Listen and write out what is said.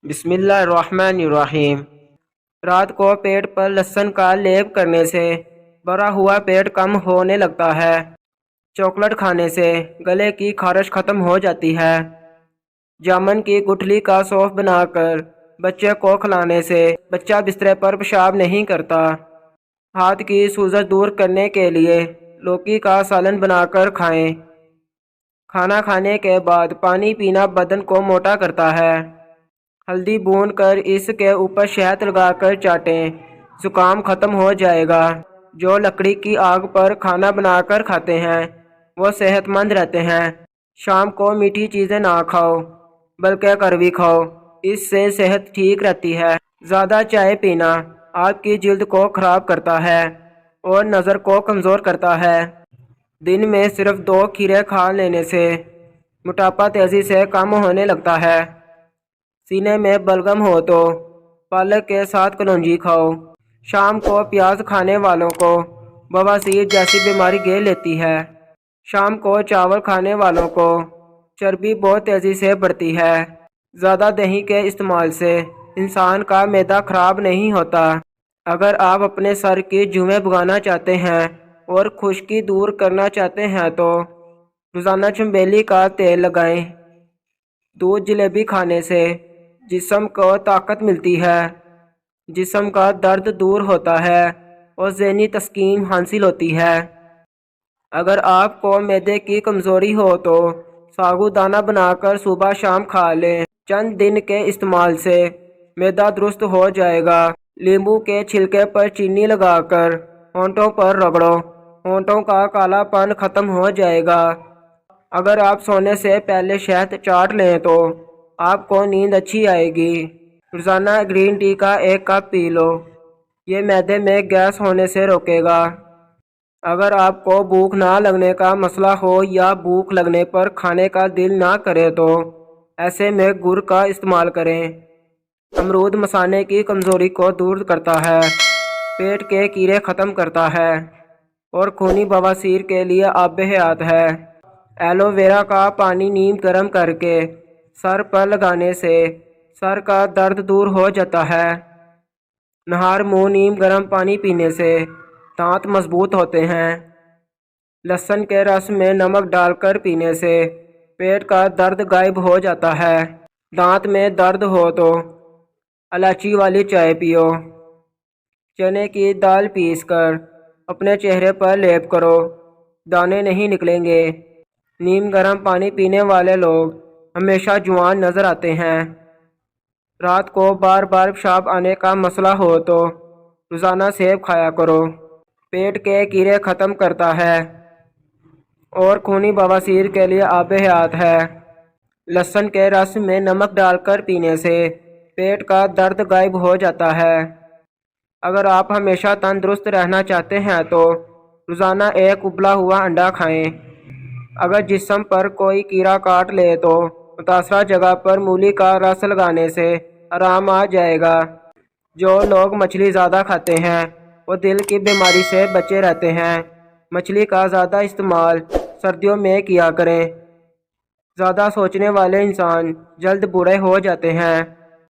بسم اللہ الرحمن الرحیم۔ رات کو پیٹ پر لہسن کا لیپ کرنے سے بھرا ہوا پیٹ کم ہونے لگتا ہے۔ چاکلیٹ کھانے سے گلے کی خارش ختم ہو جاتی ہے۔ جامن کی گٹھلی کا سوپ بنا کر بچے کو کھلانے سے بچہ بسترے پر پیشاب نہیں کرتا۔ ہاتھ کی سوزش دور کرنے کے لیے لوکی کا سالن بنا کر کھائیں۔ کھانا کھانے کے بعد پانی پینا بدن کو موٹا کرتا ہے۔ ہلدی بھون کر اس کے اوپر شہد لگا کر چاٹیں، زکام ختم ہو جائے گا۔ جو لکڑی کی آگ پر کھانا بنا کر کھاتے ہیں وہ صحت مند رہتے ہیں۔ شام کو میٹھی چیزیں نہ کھاؤ بلکہ کڑوی کھاؤ، اس سے صحت ٹھیک رہتی ہے۔ زیادہ چائے پینا آپ کی جلد کو خراب کرتا ہے اور نظر کو کمزور کرتا ہے۔ دن میں صرف 2 کھیرے کھا لینے سے موٹاپا تیزی سے کم ہونے لگتا ہے۔ سینے میں بلغم ہو تو پالک کے ساتھ کلونجی کھاؤ۔ شام کو پیاز کھانے والوں کو بواسیر جیسی بیماری گھیر لیتی ہے۔ شام کو چاول کھانے والوں کو چربی بہت تیزی سے بڑھتی ہے۔ زیادہ دہی کے استعمال سے انسان کا معدہ خراب نہیں ہوتا۔ اگر آپ اپنے سر کی جوئیں بھگانا چاہتے ہیں اور خشکی دور کرنا چاہتے ہیں تو روزانہ چنبیلی کا تیل لگائیں۔ دودھ جلیبی کھانے سے جسم کو طاقت ملتی ہے، جسم کا درد دور ہوتا ہے اور ذہنی تسکین حاصل ہوتی ہے۔ اگر آپ کو معدے کی کمزوری ہو تو ساگو دانہ بنا کر صبح شام کھا لیں۔ چند دن کے استعمال سے معدہ درست ہو جائے گا۔ لیمبو کے چھلکے پر چینی لگا کر ہونٹوں پر رگڑو، ہونٹوں کا کالا پن ختم ہو جائے گا۔ اگر آپ سونے سے پہلے شہد چاٹ لیں تو آپ کو نیند اچھی آئے گی۔ روزانہ گرین ٹی کا 1 کپ پی لو، یہ معدے میں گیس ہونے سے روکے گا۔ اگر آپ کو بھوک نہ لگنے کا مسئلہ ہو یا بھوک لگنے پر کھانے کا دل نہ کرے تو ایسے میں گڑ کا استعمال کریں۔ امرود مثانے کی کمزوری کو دور کرتا ہے، پیٹ کے کیڑے ختم کرتا ہے اور خونی بواسیر کے لیے آب حیات ہے۔ ایلو ویرا کا پانی نیم گرم کر کے سر پر لگانے سے سر کا درد دور ہو جاتا ہے۔ نہار منہ نیم گرم پانی پینے سے دانت مضبوط ہوتے ہیں۔ لہسن کے رس میں نمک ڈال کر پینے سے پیٹ کا درد غائب ہو جاتا ہے۔ دانت میں درد ہو تو الائچی والی چائے پیو۔ چنے کی دال پیس کر اپنے چہرے پر لیپ کرو، دانے نہیں نکلیں گے۔ نیم گرم پانی پینے والے لوگ ہمیشہ جوان نظر آتے ہیں۔ رات کو بار بار پیشاب آنے کا مسئلہ ہو تو روزانہ سیب کھایا کرو، پیٹ کے کیڑے ختم کرتا ہے اور خونی بواسیر کے لیے آب حیات ہے۔ لہسن کے رس میں نمک ڈال کر پینے سے پیٹ کا درد غائب ہو جاتا ہے۔ اگر آپ ہمیشہ تندرست رہنا چاہتے ہیں تو روزانہ 1 ابلا ہوا انڈا کھائیں۔ اگر جسم پر کوئی کیڑا کاٹ لے تو متاثرہ جگہ پر مولی کا رس لگانے سے آرام آ جائے گا۔ جو لوگ مچھلی زیادہ کھاتے ہیں وہ دل کی بیماری سے بچے رہتے ہیں۔ مچھلی کا زیادہ استعمال سردیوں میں کیا کریں۔ زیادہ سوچنے والے انسان جلد بوڑھے ہو جاتے ہیں۔